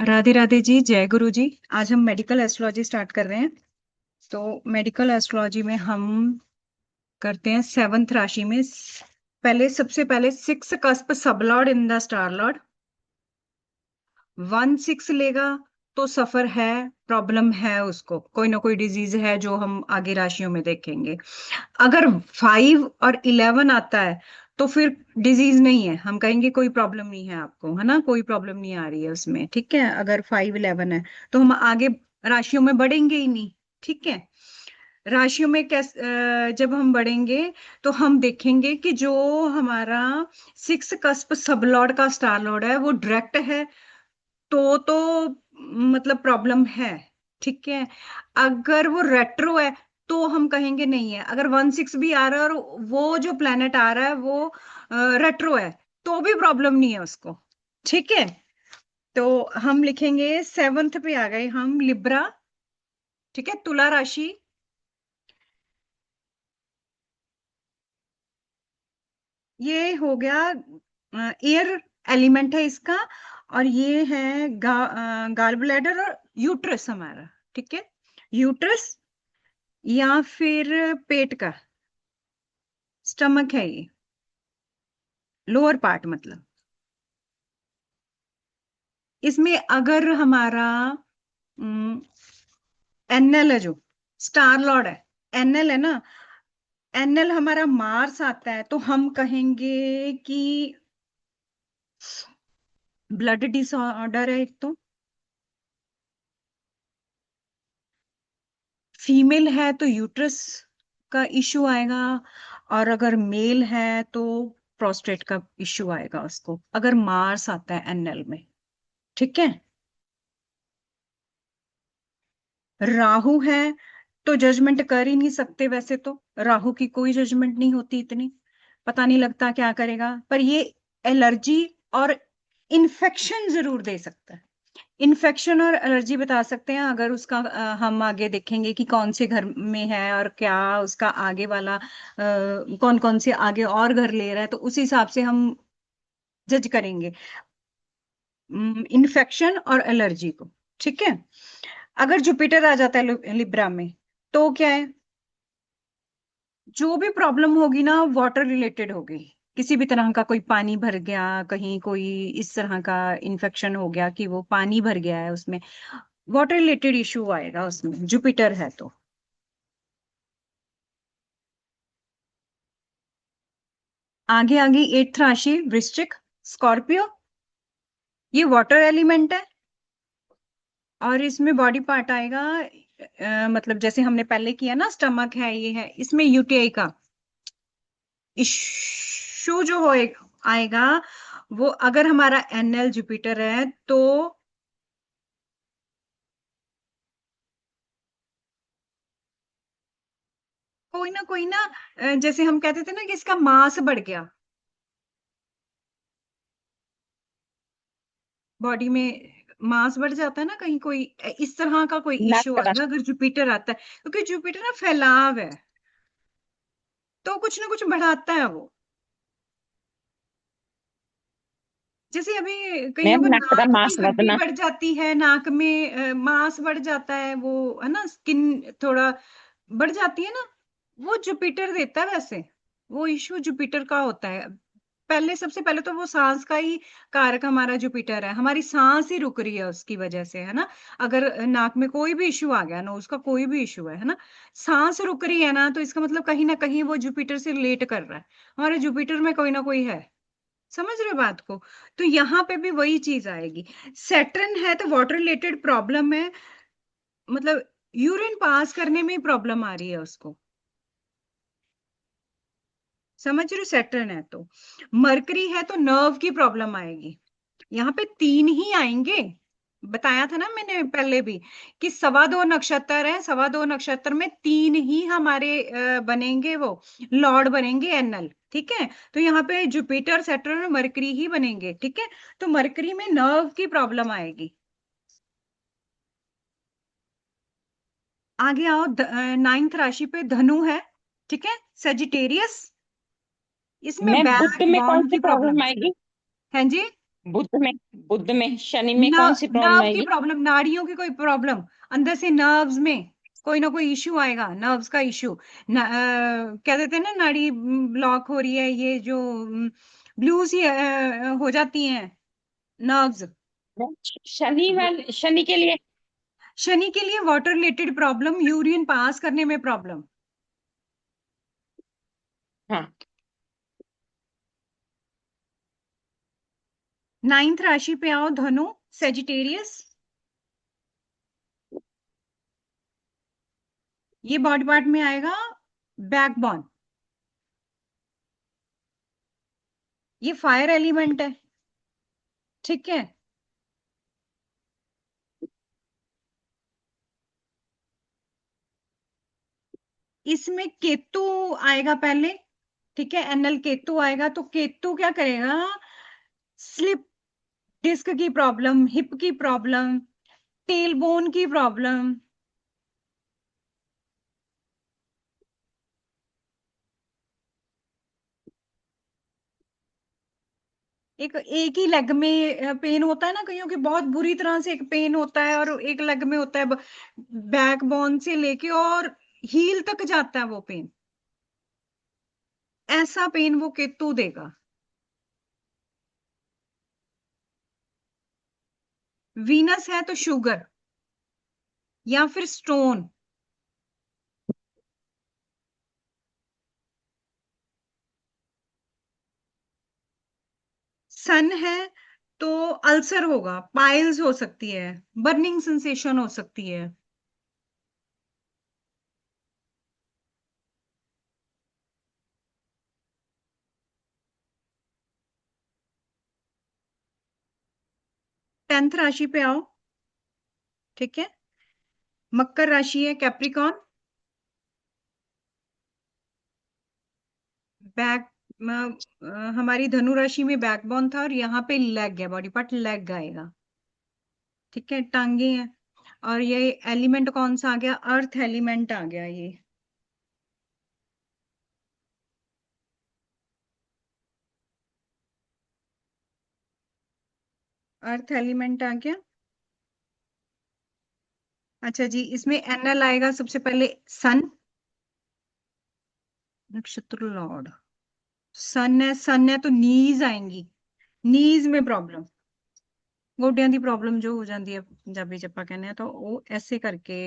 राधे राधे जी, जय गुरु जी। आज हम मेडिकल एस्ट्रोलॉजी स्टार्ट कर रहे हैं। तो मेडिकल एस्ट्रोलॉजी में हम करते हैं सेवंथ राशि में पहले सबसे पहले सिक्स कस्प सब Lord in the star Lord. 1 6 लेगा तो सफर है, प्रॉब्लम है, उसको कोई ना कोई डिजीज है जो हम आगे राशियों में देखेंगे। अगर 5 और 11 आता है तो फिर डिजीज नहीं है, हम कहेंगे कोई प्रॉब्लम नहीं है आपको, है ना, कोई प्रॉब्लम नहीं आ रही है उसमें। ठीक है, अगर 5 11 है तो हम आगे राशियों में बढ़ेंगे ही नहीं। ठीक है, राशियों में जब हम बढ़ेंगे तो हम देखेंगे कि जो हमारा सिक्स कस्प सब लॉर्ड का स्टार लॉर्ड है वो डायरेक्ट है, तो मतलब प्रॉब्लम है। ठीक है, अगर वो रेट्रो है तो हम कहेंगे नहीं है। अगर 1 6 भी आ रहा है और वो जो प्लेनेट आ रहा है वो रेट्रो है तो भी प्रॉब्लम नहीं है उसको। ठीक है, तो हम लिखेंगे सेवंथ पे आ गए हम, लिब्रा। ठीक है, तुला राशि। ये हो गया, एयर एलिमेंट है इसका। और ये है गाल ब्लैडर और यूट्रस हमारा। ठीक है, यूट्रस या फिर पेट का, स्टमक है ये, लोअर पार्ट मतलब। इसमें अगर हमारा एनएल है, जो स्टार लॉर्ड है, एनएल है ना, एनएल हमारा मार्स आता है तो हम कहेंगे कि ब्लड डिसऑर्डर है एक तो। फीमेल है तो यूट्रस का इश्यू आएगा, और अगर मेल है तो प्रोस्टेट का इश्यू आएगा उसको, अगर मार्स आता है एनएल में। ठीक है, राहु है तो जजमेंट कर ही नहीं सकते, वैसे तो राहु की कोई जजमेंट नहीं होती इतनी, पता नहीं लगता क्या करेगा, पर ये एलर्जी और इन्फेक्शन जरूर दे सकता है। इन्फेक्शन और एलर्जी बता सकते हैं, अगर उसका हम आगे देखेंगे कि कौन से घर में है और क्या उसका आगे वाला कौन कौन से आगे और घर ले रहा है, तो उस हिसाब से हम जज करेंगे इन्फेक्शन और एलर्जी को। ठीक है, अगर जुपिटर आ जाता है लिब्रा में तो क्या है, जो भी प्रॉब्लम होगी ना वाटर रिलेटेड होगी। किसी भी तरह का, कोई पानी भर गया कहीं, कोई इस तरह का इन्फेक्शन हो गया कि वो पानी भर गया है उसमें, वाटर रिलेटेड इश्यू आएगा उसमें, जुपिटर है तो। आगे आगे एट्थ राशि वृश्चिक, स्कॉर्पियो। ये वाटर एलिमेंट है और इसमें बॉडी पार्ट आएगा, मतलब जैसे हमने पहले किया ना, स्टमक है, ये है, इसमें यूटीआई का इश्यू जो हो आएगा। वो अगर हमारा एनएल जुपिटर है तो कोई ना, जैसे हम कहते थे ना कि इसका मास बढ़ गया बॉडी में, मास बढ़ जाता है ना कहीं, कोई इस तरह का कोई इश्यू नटखट। आएगा अगर जुपिटर आता है, क्योंकि जुपिटर ना फैलाव है तो कुछ ना कुछ बढ़ाता है वो। जैसे अभी कईयों मैम को नक का नाक की मांस हड्डी बढ़ना। बढ़ जाती है, नाक में मांस बढ़ जाता है, वो है ना, स्किन थोड़ा बढ़ जाती है ना, वो जुपिटर देता है वैसे। वो इश्यू जुपिटर का होता है। पहले, सबसे पहले तो वो सांस का ही कारक हमारा जुपिटर है, हमारी सांस ही रुक रही है उसकी वजह से, है ना। अगर नाक में कोई भी इश्यू आ गया ना, उसका कोई भी इश्यू है ना, सांस रुक रही है ना, तो इसका मतलब कहीं ना कहीं वो जुपिटर से रिलेट कर रहा है, हमारे जुपिटर में कोई ना कोई है। समझ रहे हो बात को। तो यहाँ पे भी वही चीज आएगी। सैटर्न है तो वाटर रिलेटेड प्रॉब्लम है, मतलब यूरिन पास करने में ही प्रॉब्लम आ रही है उसको। समझ रहे हो, सैटर्न है तो। मरकरी है तो नर्व की प्रॉब्लम आएगी। यहाँ पे तीन ही आएंगे, बताया था ना मैंने पहले भी कि 2.25 नक्षत्र है, 2.25 नक्षत्र में तीन ही हमारे बनेंगे, वो लॉर्ड बनेंगे एनल। ठीक है, तो यहाँ पे जुपिटर, सैटर्न और मरकरी ही बनेंगे। ठीक है, तो मरकरी में नर्व की प्रॉब्लम आएगी। आगे आओ, नाइन्थ राशि पे धनु है। ठीक है, सेजिटेरियस, इसमें मैम गुट बैक में कौन बॉन सी की प्रॉब्लम प्रॉब्लम है। आएगी? हाँ जी, बुध में शनि में कौन सी प्रॉब्लम नर्व की आएगी? प्रॉब्लम, नाड़ियों की कोई प्रॉब्लम, अंदर से नर्व्स में कोई ना कोई इश्यू आएगा, नर्व्स का इश्यू। क्या कहते हैं ना, नाड़ी ब्लॉक हो रही है, ये जो ब्लूज ही हो जाती हैं नर्व्स। शनि के लिए। शनि के लिए water related problem, urine pass करने में प्रॉब्लम। हाँ। नाइन्थ राशि पे आओ, धनु, सेजिटेरियस। ये बॉडी पार्ट में आएगा बैकबोन। ये फायर एलिमेंट है, ठीक है। इसमें केतु आएगा पहले, ठीक है, एनल केतु आएगा। तो केतु क्या करेगा, स्लिप डिस्क की प्रॉब्लम, हिप की प्रॉब्लम, टेल बोन की प्रॉब्लम। एक एक ही लेग में पेन होता है ना, कईयों के बहुत बुरी तरह से एक पेन होता है, और एक लेग में होता है, बैक बोन से लेके और हील तक जाता है वो पेन। ऐसा पेन वो केतु देगा। वीनस है तो शुगर या फिर स्टोन। सन है तो अल्सर होगा, पाइल्स हो सकती है, बर्निंग सेंसेशन हो सकती है। 10th राशि पे आओ, ठीक है। मकर राशि है, कैप्रिकॉन। बैक हमारी धनु राशि में बैकबोन था, और यहाँ पे लेग है, बॉडी पार्ट लेग आएगा, ठीक है, टांगे हैं। और ये एलिमेंट कौन सा आ गया, अर्थ एलिमेंट आ गया ये। अर्थ एलिमेंट आ गया। अच्छा जी, इसमें एनएल आएगा सबसे पहले, सन। नक्षत्र लॉर्ड सन है तो नीज आएंगी, नीज में प्रॉब्लम, गोड्डियां दी प्रॉब्लम जो हो जाती है पंजाबी च ਆਪਾਂ कहने हैं, तो वो ऐसे करके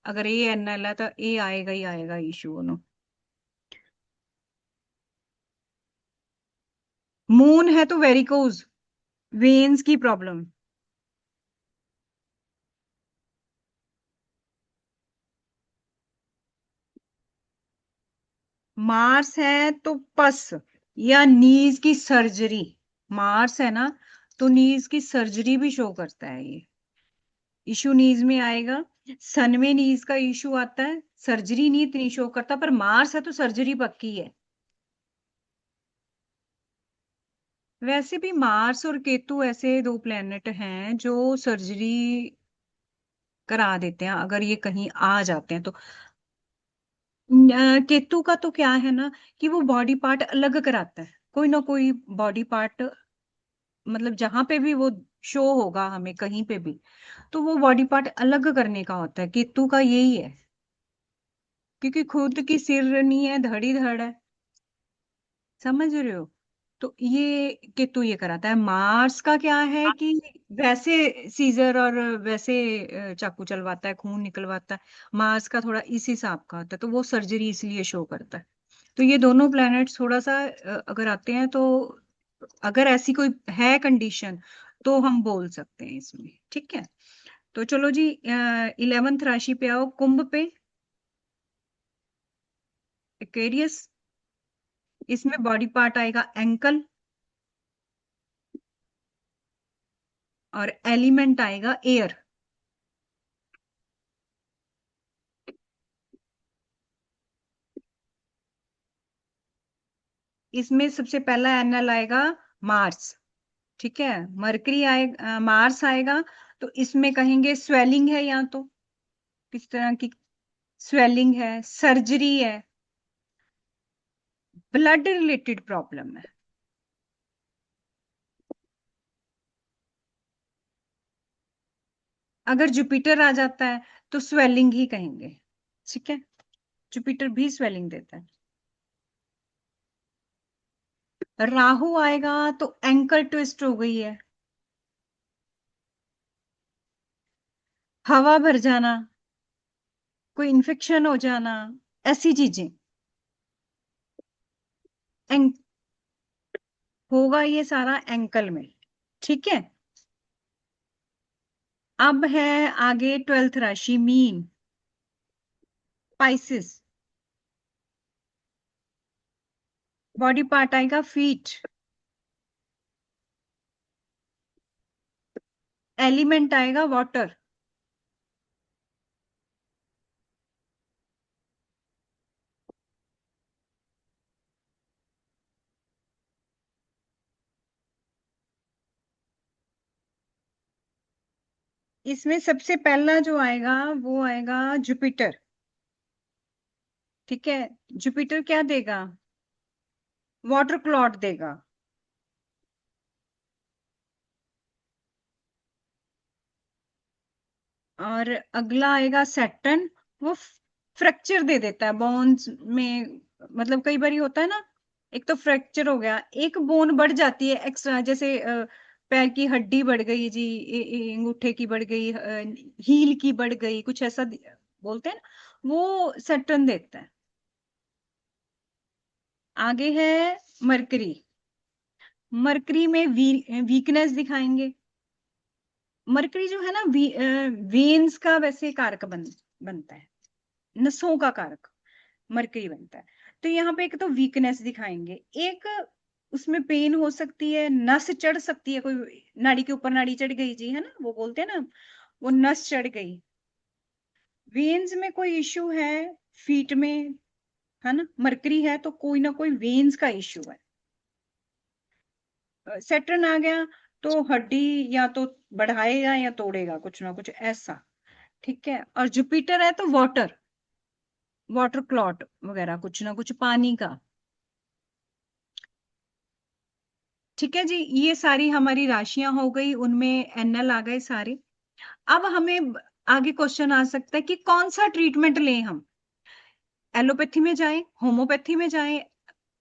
अगर ये एनएल है तो ये आएगा ही आएगा इशू ਉਹਨੂੰ। मून है तो वेरिकोज वेन्स की प्रॉब्लम। मार्स है तो पस या नीज की सर्जरी। मार्स है ना, तो नीज की सर्जरी भी शो करता है ये, इशू नीज में आएगा। सन में नीज का इशू आता है, सर्जरी नहीं इतनी शो करता, पर मार्स है तो सर्जरी पक्की है। वैसे भी मार्स और केतु ऐसे दो प्लेनेट हैं जो सर्जरी करा देते हैं अगर ये कहीं आ जाते हैं तो। केतु का तो क्या है ना, कि वो बॉडी पार्ट अलग कराता है, कोई ना कोई बॉडी पार्ट, मतलब जहां पे भी वो शो होगा हमें कहीं पे भी, तो वो बॉडी पार्ट अलग करने का होता है, केतु का यही है। क्योंकि खुद की सिर नहीं है, धड़ ही धड़ है, समझ रहे हो। तो ये केतु ये कराता है। मार्स का क्या है कि वैसे सीजर और वैसे चाकू चलवाता है, खून निकलवाता है। मार्स का थोड़ा इस हिसाब का होता है, तो वो सर्जरी इसलिए शो करता है। तो ये दोनों प्लैनेट्स थोड़ा सा अगर आते हैं तो, अगर ऐसी कोई है कंडीशन, तो हम बोल सकते हैं इसमें, ठीक है। तो चलो जी, 11th राशि पे आओ, कुंभ पे, एक्वेरियस। इसमें बॉडी पार्ट आएगा एंकल, और एलिमेंट आएगा एयर। इसमें सबसे पहला एनल आएगा मार्स, ठीक है। मरकरी आएगा, मार्स आएगा, तो इसमें कहेंगे स्वेलिंग है, या तो किस तरह की स्वेलिंग है, सर्जरी है, ब्लड रिलेटेड प्रॉब्लम है। अगर जुपिटर आ जाता है तो स्वेलिंग ही कहेंगे। ठीक है, जुपिटर भी स्वेलिंग देता है। राहु आएगा तो एंकल ट्विस्ट हो गई है, हवा भर जाना, कोई इन्फेक्शन हो जाना, ऐसी चीजें एंक होगा, ये सारा एंकल में। ठीक है, अब है आगे 12th राशि मीन, स्पाइसिस। बॉडी पार्ट आएगा फीट, एलिमेंट आएगा वाटर। इसमें सबसे पहला जो आएगा वो आएगा जुपिटर। ठीक है, जुपिटर क्या देगा? वाटर क्लॉट देगा। और अगला आएगा सैटर्न, वो फ्रैक्चर दे देता है बोन्स में। मतलब कई बार होता है ना, एक तो फ्रैक्चर हो गया, एक बोन बढ़ जाती है एक्स्ट्रा, जैसे पैर की हड्डी बढ़ गई जी, अंगूठे की बढ़ गई, हील की बढ़ गई, कुछ ऐसा बोलते हैं ना, वो सैटर्न देता है। आगे है मरकरी। मरकरी में वीकनेस दिखाएंगे। मरकरी जो है ना, वेन्स का वैसे कारक बनता है, नसों का कारक मरकरी बनता है। तो यहाँ पे एक तो वीकनेस दिखाएंगे, एक उसमें पेन हो सकती है, नस चढ़ सकती है, कोई नाड़ी के ऊपर नाड़ी चढ़ गई जी, है ना, वो बोलते हैं ना, वो नस चढ़ गई। वेन्स में कोई इश्यू है, फीट में, है ना, मरकरी है तो कोई ना कोई वेन्स का इश्यू है। सैटर्न आ गया तो हड्डी या तो बढ़ाएगा या तोड़ेगा, कुछ ना कुछ ऐसा। ठीक है, और जुपिटर है तो वाटर, वाटर क्लॉट वगैरह, कुछ ना कुछ पानी का। ठीक है जी, ये सारी हमारी राशियां हो गई, उनमें एनएल आ गए सारे। अब हमें आगे क्वेश्चन आ सकता है कि कौन सा ट्रीटमेंट लें हम, एलोपैथी में जाएं, होम्योपैथी में जाएं,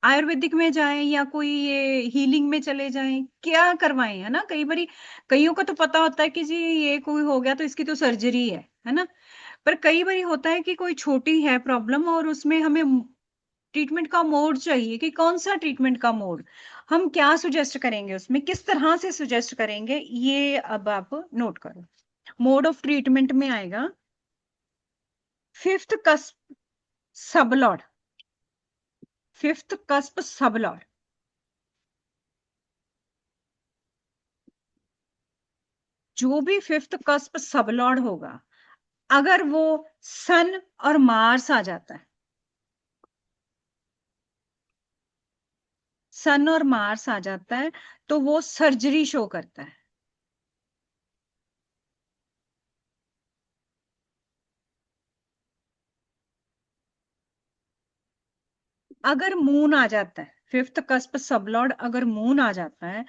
आयुर्वेदिक में जाएं, या कोई ये हीलिंग में चले जाएं, क्या करवाएं, है ना। कई बारी कईयों को तो पता होता है कि जी ये कोई हो गया तो इसकी तो सर्जरी है ना। पर कई बारी होता है कि कोई छोटी है प्रॉब्लम और उसमें हमें ट्रीटमेंट का मोड चाहिए, कि कौन सा ट्रीटमेंट का मोड हम क्या सुजेस्ट करेंगे, उसमें किस तरह से सुजेस्ट करेंगे, ये अब आप नोट करो। मोड ऑफ ट्रीटमेंट में आएगा फिफ्थ कस्प सबलॉड, फिफ्थ कस्प सबलॉड। जो भी फिफ्थ कस्प सबलॉड होगा, अगर वो सन और मार्स आ जाता है, सन और मार्स आ जाता है, तो वो सर्जरी शो करता है। अगर मून आ जाता है, फिफ्थ कस्प सबलॉर्ड अगर मून आ जाता है,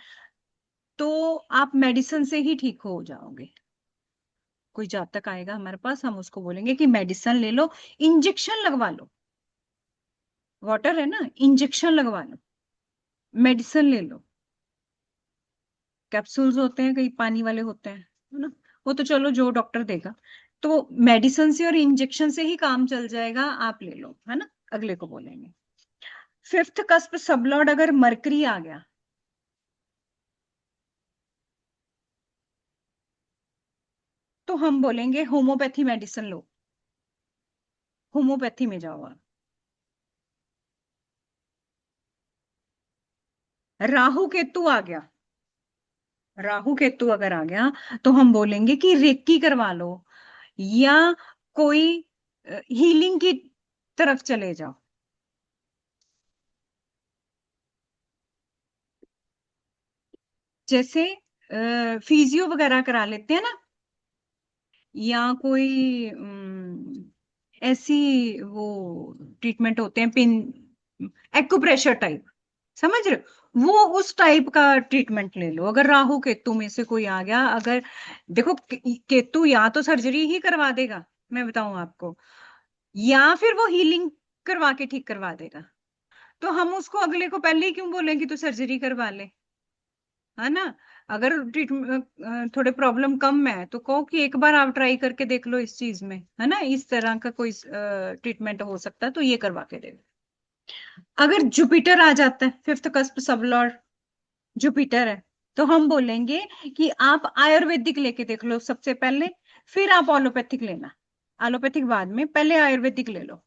तो आप मेडिसिन से ही ठीक हो जाओगे। कोई जातक आएगा हमारे पास, हम उसको बोलेंगे कि मेडिसिन ले लो, इंजेक्शन लगवा लो, वाटर है ना, इंजेक्शन लगवा लो, मेडिसिन ले लो। कैप्सूल्स होते हैं, कई पानी वाले होते हैं, है ना, वो तो चलो जो डॉक्टर देगा। तो मेडिसिन से और इंजेक्शन से ही काम चल जाएगा, आप ले लो, है ना। अगले को बोलेंगे फिफ्थ कस्प सबलॉर्ड अगर मरकरी आ गया, तो हम बोलेंगे होम्योपैथी मेडिसिन लो, होम्योपैथी में जाओ आप। राहु केतु आ गया, राहु केतु अगर आ गया, तो हम बोलेंगे कि रेक्की करवा लो, या कोई हीलिंग की तरफ चले जाओ। जैसे फिजियो वगैरह करा लेते हैं ना, या कोई ऐसी वो ट्रीटमेंट होते हैं, पिन, एक्यूप्रेशर टाइप, समझ रहे हो, वो उस टाइप का ट्रीटमेंट ले लो। अगर राहु केतु में से कोई आ गया, अगर देखो केतु या तो सर्जरी ही करवा देगा, मैं बताऊं आपको, या फिर वो हीलिंग करवा के ठीक करवा देगा। तो हम उसको अगले को पहले ही क्यों बोलें कि तू सर्जरी करवा ले, है ना। अगर ट्रीटमेंट थोड़े प्रॉब्लम कम है तो कहो कि एक बार आप ट्राई करके देख लो इस चीज में, है ना, इस तरह का कोई ट्रीटमेंट हो सकता है तो ये करवा के दे दो। अगर जुपिटर आ जाता है, फिफ्थ कस्प सब लॉर्ड जुपिटर है, तो हम बोलेंगे कि आप आयुर्वेदिक लेके देख लो सबसे पहले, फिर आप एलोपैथिक लेना। एलोपैथिक बाद में, पहले आयुर्वेदिक ले लो।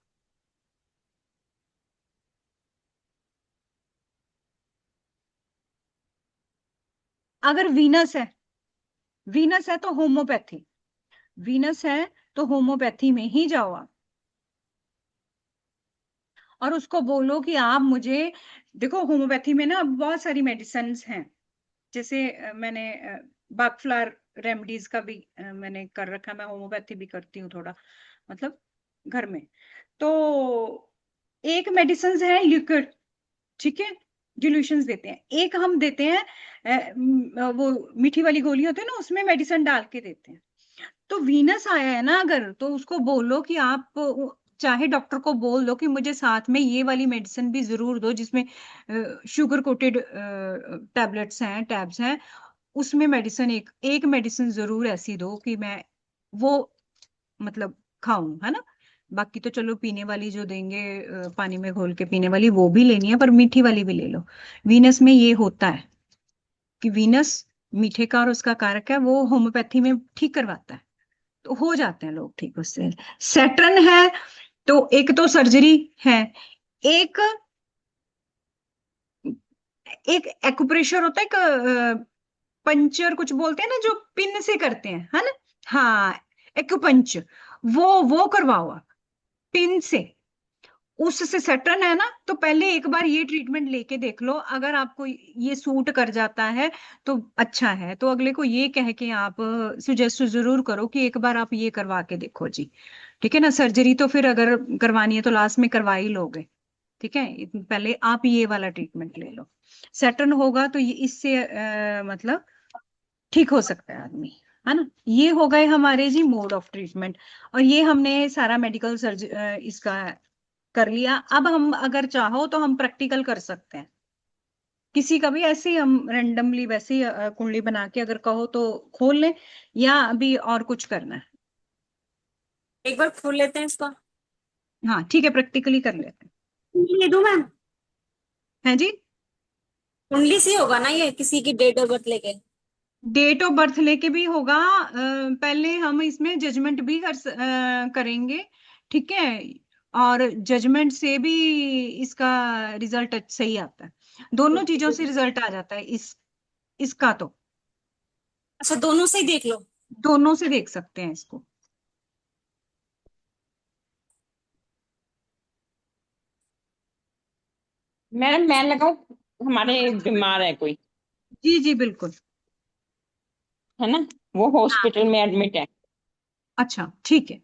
अगर वीनस है तो होम्योपैथी, वीनस है तो होम्योपैथी में ही जाओ आप, और उसको बोलो कि आप मुझे, देखो होम्योपैथी में ना बहुत सारी मेडिसिन हैं। जैसे मैंने बागफ्लावर रेमडीज का भी मैंने कर रखा है, मैं होम्योपैथी भी करती हूँ थोड़ा, मतलब घर में। तो एक मेडिसिन है लिक्विड, ठीक है, डिल्यूशंस देते हैं। एक हम देते हैं वो मीठी वाली गोली होती है ना, उसमें मेडिसिन डाल के देते हैं। तो वीनस आया है ना अगर, तो उसको बोलो कि आप चाहे डॉक्टर को बोल दो कि मुझे साथ में ये वाली मेडिसिन भी जरूर दो, जिसमें शुगर कोटेड टैबलेट्स हैं, टैब्स हैं, उसमें मेडिसिन एक एक मेडिसिन जरूर ऐसी दो कि मैं वो मतलब खाऊं, है ना। बाकी तो चलो पीने वाली जो देंगे, पानी में घोल के पीने वाली वो भी लेनी है, पर मीठी वाली भी ले लो। वीनस में ये होता है कि वीनस मीठे का और उसका कारक है, वो होम्योपैथी में ठीक करवाता है, तो हो जाते हैं लोग ठीक उससे। सैटर्न है तो एक तो सर्जरी है, एक एक एक्यूप्रेशर होता है, एक पंचर कुछ बोलते हैं ना, जो पिन से करते हैं, है ना। हाँ, एक्यूपंच, वो करवाओ आप पिन से। उससे सैटर्न है ना, तो पहले एक बार ये ट्रीटमेंट लेके देख लो, अगर आपको ये सूट कर जाता है तो अच्छा है, तो अगले को ये कह के आप सुजेस्ट जरूर करो कि एक बार आप ये करवा के देखो जी। ठीक है ना, सर्जरी तो फिर अगर करवानी है तो लास्ट में करवा ही लोगे। ठीक है, पहले आप ये वाला ट्रीटमेंट ले लो। सैटर्न होगा तो ये इससे मतलब ठीक हो सकता है आदमी, है ना। ये हो गए हमारे जी मोड ऑफ ट्रीटमेंट, और ये हमने सारा मेडिकल सर्ज इसका कर लिया। अब हम अगर चाहो तो हम प्रैक्टिकल कर सकते हैं, किसी का भी ऐसे ही हम रेंडमली वैसे ही कुंडली बना के अगर कहो तो खोल लें, या अभी और कुछ करना है। एक बार खोल लेते हैं इसका। हाँ ठीक है, प्रैक्टिकली कर लेते हैं। ले दूं मैं? हैं जी। कुंडली से होगा ना ये, किसी की डेट ऑफ बर्थ लेके? डेट ऑफ बर्थ लेके भी होगा, पहले हम इसमें जजमेंट भी करेंगे, ठीक है, और जजमेंट से भी इसका रिजल्ट सही आता है। दोनों चीजों से रिजल्ट आ जाता है इसका तो, अच्छा, दोनों से ही देख लो। दोनों से देख सकते हैं इसको। मैडम मैं लगाऊं, हमारे बीमार है कोई, जी जी बिल्कुल। है ना, वो हाँ हॉस्पिटल में एडमिट है। अच्छा ठीक है।